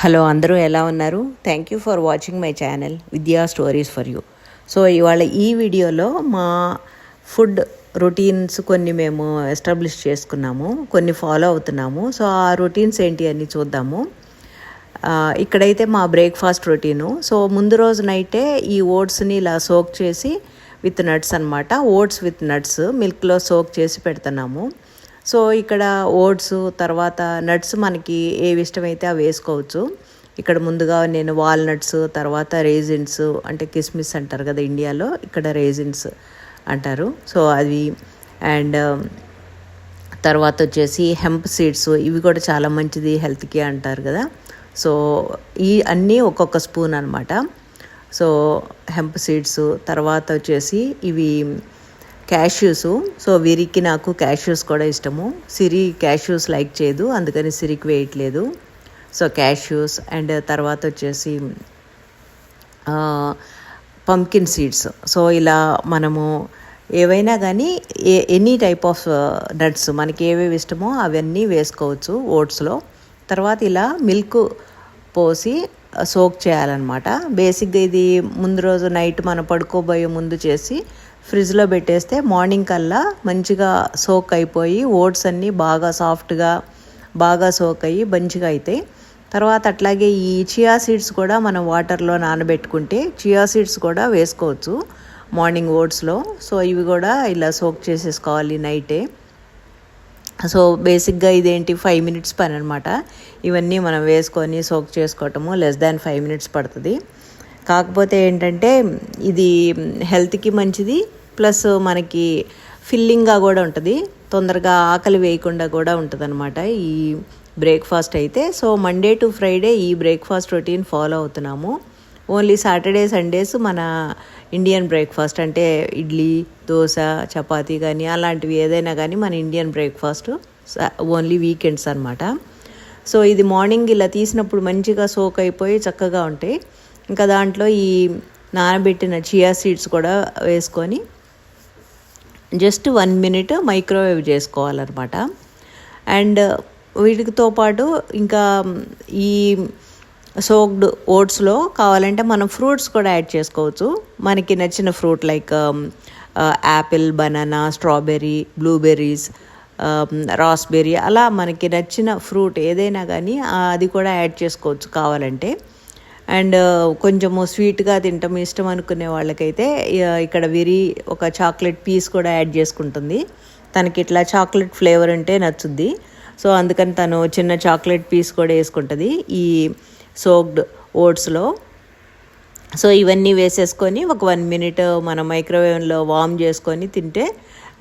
Hello, అందరూ ఎలా ఉన్నారు? Thank you for watching my channel విద్యా స్టోరీస్ ఫర్ యూ. సో ఇవాళ ఈ వీడియోలో మా ఫుడ్ రొటీన్స్ కొన్ని మేము ఎస్టాబ్లిష్ చేసుకున్నాము, కొన్ని ఫాలో అవుతున్నాము. సో ఆ రొటీన్స్ ఏంటి అని చూద్దాము. ఇక్కడైతే మా బ్రేక్ఫాస్ట్ రొటీను. సో ముందు రోజు నైటే ఈ ఓట్స్ని ఇలా సోక్ చేసి విత్ నట్స్ అనమాట, ఓట్స్ విత్ నట్స్ మిల్క్లో సోక్ చేసి పెడుతున్నాము. సో ఇక్కడ ఓట్స్ తర్వాత నట్స్ మనకి ఏవి ఇష్టమైతే అవి వేసుకోవచ్చు. ఇక్కడ ముందుగా నేను వాల్నట్స్, తర్వాత రేజిన్స్ అంటే కిస్మిస్ అంటారు కదా ఇండియాలో, ఇక్కడ రేజిన్స్ అంటారు. సో అవి అండ్ తర్వాత వచ్చేసి హెంప్ సీడ్స్, ఇవి కూడా చాలా మంచిది హెల్త్కి అంటారు కదా. సో ఈ అన్నీ ఒక్కొక్క స్పూన్ అనమాట. సో హెంప్ సీడ్స్ తర్వాత వచ్చేసి ఇవి క్యాష్యూస్. సో వీరికి నాకు క్యాష్యూస్ కూడా ఇష్టము. సిరి క్యాష్యూస్ లైక్ చేయదు, అందుకని సిరికి వేయట్లేదు. సో క్యాష్యూస్ అండ్ తర్వాత వచ్చేసి పంకిన్ సీడ్స్. సో ఇలా మనము ఏవైనా కానీ ఎనీ టైప్ ఆఫ్ నట్స్ మనకి ఏవేవి ఇష్టమో అవన్నీ వేసుకోవచ్చు ఓట్స్లో. తర్వాత ఇలా మిల్క్ పోసి సోక్ చేయాలన్నమాట. బేసిక్గా ఇది ముందు రోజు నైట్ మనం పడుకోబోయే ముందు చేసి ఫ్రిడ్జ్లో పెట్టేస్తే మార్నింగ్ కల్లా మంచిగా సోక్ అయిపోయి ఓట్స్ అన్నీ బాగా సాఫ్ట్గా బాగా సోక్ అయ్యి మంచిగా అవుతాయి. తర్వాత అట్లాగే ఈ చియా సీడ్స్ కూడా మనం వాటర్లో నానబెట్టుకుంటే చియా సీడ్స్ కూడా వేసుకోవచ్చు మార్నింగ్ ఓట్స్లో. సో ఇవి కూడా ఇలా సోక్ చేసేసుకోవాలి నైటే. సో బేసిక్గా ఇదేంటి 5 minutes పని అనమాట. ఇవన్నీ మనం వేసుకొని సోక్ చేసుకోవటము లెస్ దాన్ 5 minutes పడుతుంది. కాకపోతే ఏంటంటే ఇది హెల్త్కి మంచిది, ప్లస్ మనకి ఫిల్లింగ్గా కూడా ఉంటుంది, తొందరగా ఆకలి వేయకుండా కూడా ఉంటుంది అనమాట ఈ బ్రేక్ఫాస్ట్ అయితే. సో మండే టు ఫ్రైడే ఈ బ్రేక్ఫాస్ట్ రొటీన్ ఫాలో అవుతున్నాము. ఓన్లీ సాటర్డే సండేస్ మన ఇండియన్ బ్రేక్ఫాస్ట్ అంటే ఇడ్లీ, దోశ, చపాతీ కానీ అలాంటివి ఏదైనా కానీ మన ఇండియన్ బ్రేక్ఫాస్ట్ ఓన్లీ వీకెండ్స్ అనమాట. సో ఇది మార్నింగ్ ఇలా తీసినప్పుడు మంచిగా సోక్ అయిపోయి చక్కగా ఉంటాయి. ఇంకా దాంట్లో ఈ నానబెట్టిన చియా సీడ్స్ కూడా వేసుకొని జస్ట్ 1 minute మైక్రోవేవ్ చేసుకోవాలన్నమాట. అండ్ వీటితో పాటు ఇంకా ఈ సోక్డ్ ఓట్స్లో కావాలంటే మనం ఫ్రూట్స్ కూడా యాడ్ చేసుకోవచ్చు. మనకి నచ్చిన fruit like Apple, banana, strawberry, blueberries, raspberry, అలా మనకి నచ్చిన ఫ్రూట్ ఏదైనా కానీ అది కూడా యాడ్ చేసుకోవచ్చు కావాలంటే. అండ్ కొంచెము స్వీట్గా తింటాం ఇష్టం అనుకునే వాళ్ళకైతే ఇక్కడ విరి ఒక చాక్లెట్ పీస్ కూడా యాడ్ చేసుకుంటుంది. తనకి ఇట్లా చాక్లెట్ ఫ్లేవర్ అంటే నచ్చుద్ది. సో అందుకని తను చిన్న చాక్లెట్ పీస్ కూడా వేసుకుంటుంది ఈ సోక్డ్ ఓట్స్లో. సో ఇవన్నీ వేసేసుకొని ఒక 1 minute మనం మైక్రోవేవ్లో వార్మ్ చేసుకొని తింటే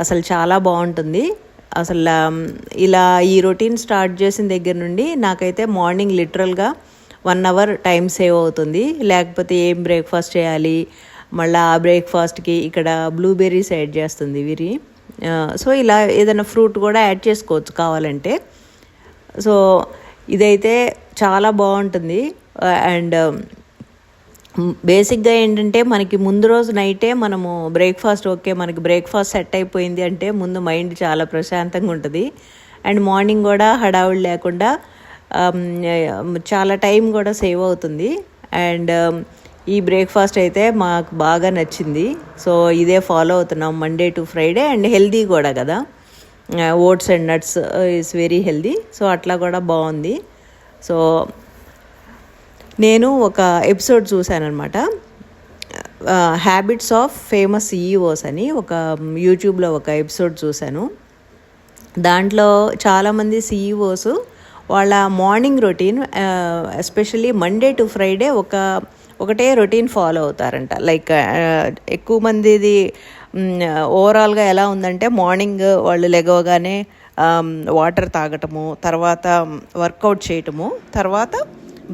అసలు చాలా బాగుంటుంది. అసలు ఇలా ఈ రొటీన్ స్టార్ట్ చేసిన దగ్గర నుండి నాకైతే మార్నింగ్ లిటరల్గా 1 hour టైం సేవ్ అవుతుంది. లేకపోతే ఏం బ్రేక్ఫాస్ట్ చేయాలి, మళ్ళీ ఆ బ్రేక్ఫాస్ట్కి ఇక్కడ బ్లూబెర్రీస్ యాడ్ చేస్తుంది విరి. సో ఇలా ఏదైనా ఫ్రూట్ కూడా యాడ్ చేసుకోవచ్చు కావాలంటే. సో ఇదైతే చాలా బాగుంటుంది. అండ్ బేసిక్గా ఏంటంటే మనకి ముందు రోజు నైటే మనము బ్రేక్ఫాస్ట్ మనకి బ్రేక్ఫాస్ట్ సెట్ అయిపోయింది అంటే ముందు మైండ్ చాలా ప్రశాంతంగా ఉంటుంది. అండ్ మార్నింగ్ కూడా హడావుడి లేకుండా చాలా టైం కూడా సేవ్ అవుతుంది. అండ్ ఈ బ్రేక్ఫాస్ట్ అయితే మాకు బాగా నచ్చింది. సో ఇదే ఫాలో అవుతున్నాం Monday to Friday. And healthy కూడా కదా, oats and nuts is very healthy. So అట్లా కూడా బాగుంది. సో నేను ఒక ఎపిసోడ్ చూశానమాట, హ్యాబిట్స్ ఆఫ్ ఫేమస్ CEOs అని ఒక యూట్యూబ్లో ఒక ఎపిసోడ్ చూశాను. దాంట్లో చాలామంది CEOs వాళ్ళ morning routine especially Monday to Friday ఒకటే రొటీన్ ఫాలో అవుతారంట. లైక్ ఎక్కువ మందిది ఓవరాల్గా ఎలా ఉందంటే మార్నింగ్ వాళ్ళు లెగవగానే వాటర్ తాగటము, తర్వాత వర్కౌట్ చేయటము, తర్వాత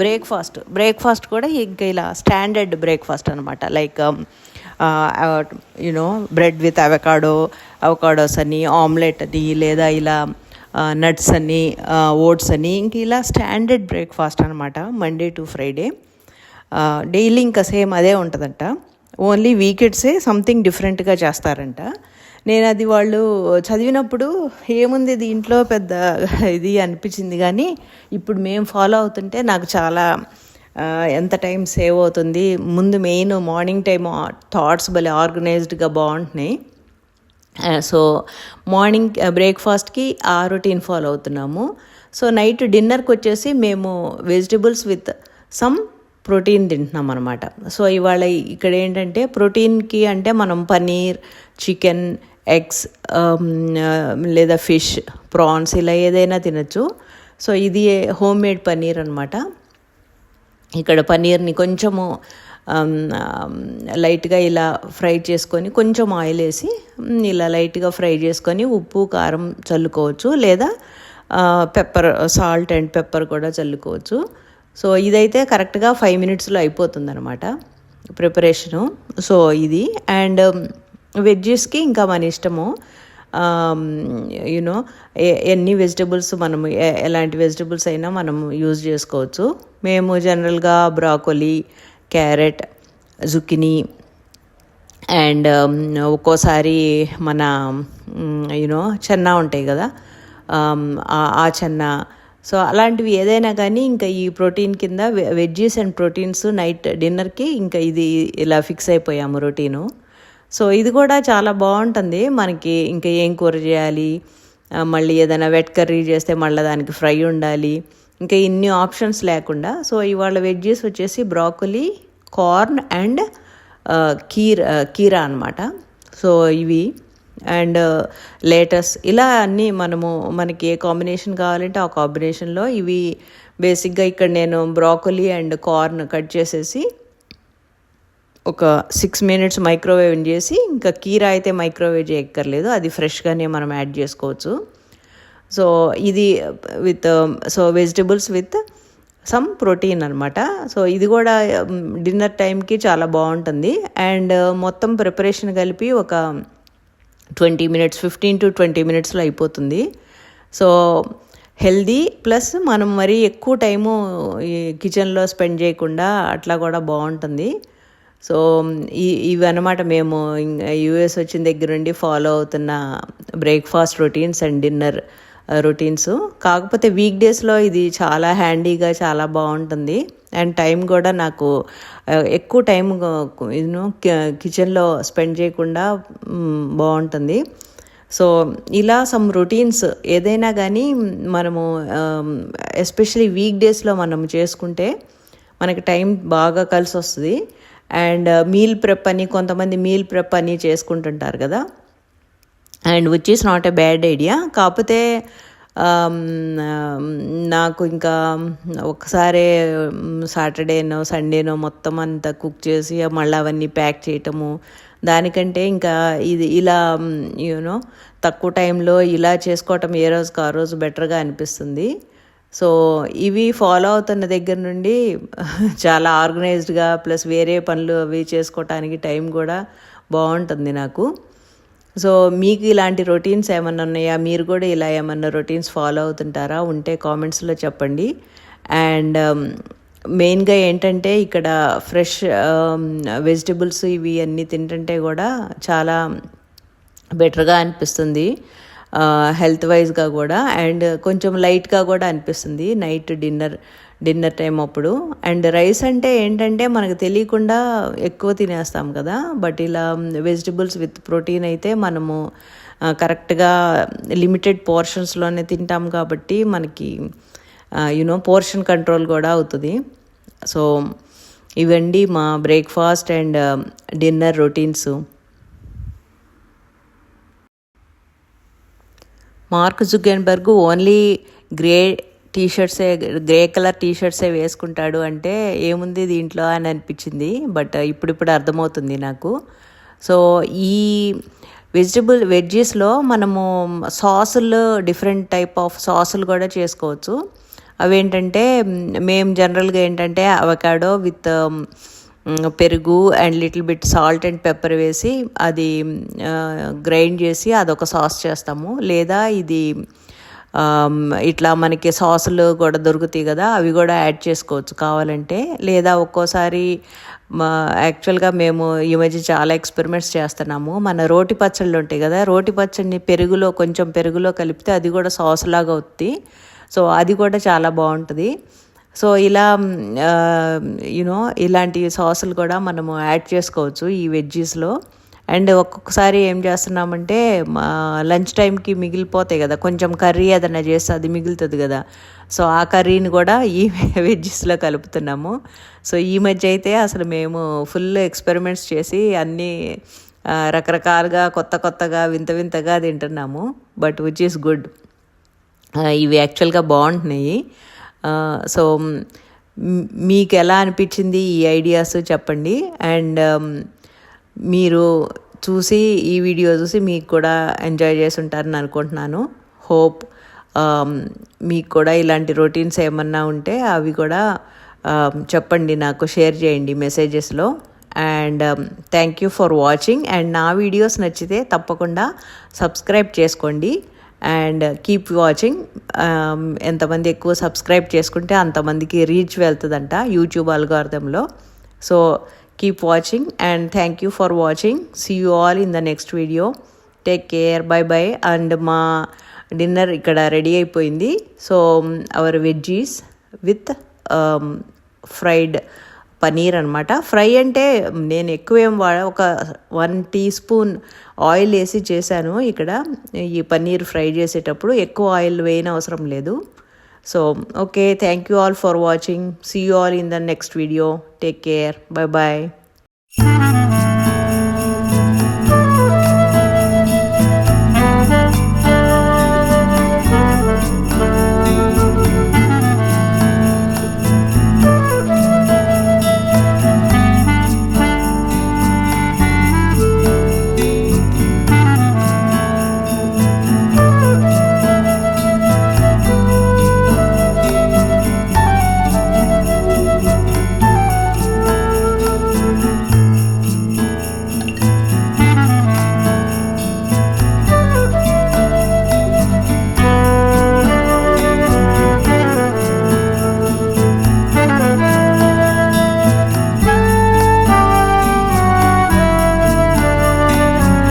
బ్రేక్ఫాస్ట్ కూడా ఇంకా ఇలా స్టాండర్డ్ బ్రేక్ఫాస్ట్ అనమాట. లైక్ బ్రెడ్ విత్ అవకాడోస్ అని, ఆమ్లెట్ అని, లేదా ఇలా నట్స్ అని, ఓట్స్ అని, ఇంక ఇలా స్టాండర్డ్ బ్రేక్ఫాస్ట్ అనమాట మండే టు ఫ్రైడే. డైలీ ఇంకా సేమ్ అదే ఉంటుందంట. ఓన్లీ వీకెండ్సే సంథింగ్ డిఫరెంట్గా చేస్తారంట. నేను అది వాళ్ళు చదివినప్పుడు ఏముంది దీంట్లో పెద్ద ఇది అనిపించింది, కానీ ఇప్పుడు మేము ఫాలో అవుతుంటే నాకు చాలా ఎంత టైం సేవ్ అవుతుంది. ముందు మెయిన్ మార్నింగ్ టైం థాట్స్ భలే ఆర్గనైజ్డ్గా బాగుంటున్నాయి. సో మార్నింగ్ బ్రేక్ఫాస్ట్కి ఆ రొటీన్ ఫాలో అవుతున్నాము. సో నైట్ డిన్నర్కి వచ్చేసి మేము వెజిటబుల్స్ విత్ సమ్ ప్రోటీన్ తింటున్నాం అనమాట. సో ఇవాళ ఇక్కడ ఏంటంటే ప్రోటీన్కి అంటే మనం పన్నీర్, చికెన్, ఎగ్స్ లేదా ఫిష్, ప్రాన్స్ ఇలా ఏదైనా తినచ్చు. సో ఇది హోమ్ మేడ్ పన్నీర్ అనమాట. ఇక్కడ పన్నీర్ని కొంచెము లైట్గా ఇలా ఫ్రై చేసుకొని కొంచెం ఆయిల్ వేసి ఇలా లైట్గా ఫ్రై చేసుకొని ఉప్పు కారం చల్లుకోవచ్చు, లేదా పెప్పర్, సాల్ట్ అండ్ పెప్పర్ కూడా చల్లుకోవచ్చు. సో ఇదైతే కరెక్ట్గా 5 minutesలో అయిపోతుంది అనమాట ప్రిపరేషను. సో ఇది అండ్ వెజ్జెస్కి ఇంకా మన ఇష్టము, యూనో ఎన్ని వెజిటబుల్స్ మనము ఎలాంటి వెజిటబుల్స్ అయినా మనం యూజ్ చేసుకోవచ్చు. మేము జనరల్గా బ్రాకోలీ, క్యారెట్, జుకినీ అండ్ ఒక్కోసారి మన యూనో చెన్నా ఉంటాయి కదా, ఆ చెన్నా, సో అలాంటివి ఏదైనా కానీ ఇంకా ఈ ప్రోటీన్ కింద వెజ్జీస్ అండ్ ప్రోటీన్స్ నైట్ డిన్నర్కి ఇంకా ఇది ఇలా ఫిక్స్ అయిపోయాము రొటీను. సో ఇది కూడా చాలా బాగుంటుంది. మనకి ఇంకా ఏం కూర చేయాలి, మళ్ళీ ఏదైనా వెట్ కర్రీ చేస్తే మళ్ళీ దానికి ఫ్రై ఉండాలి, ఇంకా ఇన్ని ఆప్షన్స్ లేకుండా. సో ఇవాళ వెజ్జీస్ వచ్చేసి బ్రాకోలీ, కార్న్ అండ్ కీరా అనమాట. సో ఇవి అండ్ లేటస్ ఇలా అన్నీ మనకి ఏ కాంబినేషన్ కావాలంటే ఆ కాంబినేషన్లో ఇవి బేసిక్గా ఇక్కడ నేను బ్రాకోలీ అండ్ కార్న్ కట్ చేసేసి ఒక 6 minutes మైక్రోవేవ్ చేసి, ఇంకా కీరా అయితే మైక్రోవేవ్ చేయక్కర్లేదు, అది ఫ్రెష్గానే మనం యాడ్ చేసుకోవచ్చు. సో ఇది with vegetables with some protein అనమాట. సో ఇది కూడా డిన్నర్ టైంకి చాలా బాగుంటుంది. అండ్ మొత్తం ప్రిపరేషన్ కలిపి ఒక 20 minutes, 15 to 20 minutesలో అయిపోతుంది. సో హెల్దీ ప్లస్ మనం మరీ ఎక్కువ టైము ఈ కిచెన్లో స్పెండ్ చేయకుండా అట్లా కూడా బాగుంటుంది. సో ఇవి అన్నమాట మేము యూఎస్ వచ్చిన దగ్గర నుండి ఫాలో అవుతున్న breakfast routines and dinner routines. కాకపోతే వీక్ డేస్లో ఇది చాలా హ్యాండీగా చాలా బాగుంటుంది. అండ్ టైం కూడా నాకు ఎక్కువ టైం కిచెన్లో స్పెండ్ చేయకుండా బాగుంటుంది. సో ఇలా సమ్ రొటీన్స్ ఏదైనా కానీ మనము ఎస్పెషలీ వీక్ డేస్లో మనం చేసుకుంటే మనకి టైం బాగా కలిసి వస్తుంది. అండ్ మీల్ ప్రెప్ అని కొంతమంది మీల్ ప్రెప్ అని చేసుకుంటుంటారు కదా, and which is not a bad idea. కాకపోతే నాకు ఇంకా ఒకసారి సాటర్డేనో సండేనో మొత్తం అంతా కుక్ చేసి మళ్ళీ అవన్నీ ప్యాక్ చేయటము, దానికంటే ఇంకా ఇది ఇలా యూనో తక్కువ టైంలో ఇలా చేసుకోవటం ఏ రోజుకి ఆ రోజు బెటర్గా అనిపిస్తుంది. సో ఇవి ఫాలో అవుతున్న దగ్గర నుండి చాలా ఆర్గనైజ్డ్గా ప్లస్ వేరే పనులు అవి చేసుకోవటానికి టైం కూడా బాగుంటుంది నాకు. సో మీకు ఇలాంటి రొటీన్స్ ఏమన్నా ఉన్నాయా, మీరు కూడా ఇలా ఏమన్నా రొటీన్స్ ఫాలో అవుతుంటారా, ఉంటే కామెంట్స్లో చెప్పండి. అండ్ మెయిన్గా ఏంటంటే ఇక్కడ ఫ్రెష్ వెజిటబుల్స్ ఇవి అన్నీ తింటుంటే కూడా చాలా బెటర్గా అనిపిస్తుంది హెల్త్ వైజ్గా కూడా, అండ్ కొంచెం లైట్గా కూడా అనిపిస్తుంది నైట్ డిన్నర్ టైం అప్పుడు. అండ్ రైస్ అంటే ఏంటంటే మనకు తెలియకుండా ఎక్కువ తినేస్తాం కదా, బట్ ఇలా వెజిటబుల్స్ విత్ ప్రోటీన్ అయితే మనము కరెక్ట్గా లిమిటెడ్ పోర్షన్స్లోనే తింటాం కాబట్టి మనకి పోర్షన్ కంట్రోల్ కూడా అవుతుంది. సో ఇవండి మా breakfast and dinner routines. Mark Zuckerberg only grey colour టీషర్ట్సే వేసుకుంటాడు అంటే ఏముంది దీంట్లో అని అనిపించింది, బట్ ఇప్పుడు అర్థమవుతుంది నాకు. సో ఈ వెజ్జీస్లో మనము సాసులు, డిఫరెంట్ టైప్ ఆఫ్ సాసులు కూడా చేసుకోవచ్చు. అవేంటంటే మేము జనరల్గా ఏంటంటే అవకాడో విత్ పెరుగు and little bit salt and pepper వేసి అది గ్రైండ్ చేసి అదొక సాస్ చేస్తాము, లేదా ఇది ఇట్లా మనకి సాసులు కూడా దొరుకుతాయి కదా, అవి కూడా యాడ్ చేసుకోవచ్చు కావాలంటే. లేదా ఒక్కోసారి యాక్చువల్గా మేము ఈ మధ్య చాలా ఎక్స్పెరిమెంట్స్ చేస్తున్నాము. మన రోటి పచ్చళ్ళు ఉంటాయి కదా, రోటి పచ్చడిని కొంచెం పెరుగులో కలిపితే అది కూడా సాస్ లాగా అవుతుంది. సో అది కూడా చాలా బాగుంటుంది. సో ఇలా ఇలాంటి సాసులు కూడా మనము యాడ్ చేసుకోవచ్చు ఈ వెజ్జీస్లో. అండ్ ఒక్కొక్కసారి ఏం చేస్తున్నామంటే లంచ్ టైంకి మిగిలిపోతాయి కదా, కొంచెం కర్రీ ఏదైనా చేస్తే అది మిగులుతుంది కదా, సో ఆ కర్రీని కూడా ఈ వెజ్జెస్లో కలుపుతున్నాము. సో ఈ మధ్య అయితే అసలు మేము ఫుల్ ఎక్స్పెరిమెంట్స్ చేసి అన్నీ రకరకాలుగా కొత్తగా వింతగా తింటున్నాము. But which is good. ఇవి యాక్చువల్గా బాగుంటున్నాయి. సో మీకు ఎలా అనిపించింది ఈ ఐడియాస్ చెప్పండి. అండ్ మీరు ఈ వీడియో చూసి మీకు కూడా ఎంజాయ్ చేసి ఉంటారని అనుకుంటున్నాను. హోప్ మీకు కూడా ఇలాంటి రొటీన్స్ ఏమన్నా ఉంటే అవి కూడా చెప్పండి, నాకు షేర్ చేయండి మెసేజెస్లో. And thank you for watching. And నా వీడియోస్ నచ్చితే తప్పకుండా సబ్స్క్రైబ్ చేసుకోండి అండ్ కీప్ వాచింగ్. ఎంతమంది ఎక్కువ సబ్స్క్రైబ్ చేసుకుంటే అంతమందికి రీచ్ వెళ్తుందంట యూట్యూబ్ అల్గారిథంలో. So keep watching and thank you for watching. See you all in the next video. Take care. Bye. And మా డిన్నర్ ఇక్కడ రెడీ అయిపోయింది. So our veggies with fried paneer అనమాట. ఫ్రై అంటే నేను ఎక్కువేం ఒక 1 teaspoon ఆయిల్ వేసి చేశాను. ఇక్కడ ఈ పనీర్ ఫ్రై చేసేటప్పుడు ఎక్కువ ఆయిల్ వేయని అవసరం లేదు. So, okay, thank you all for watching. See you all in the next video. Take care. Bye.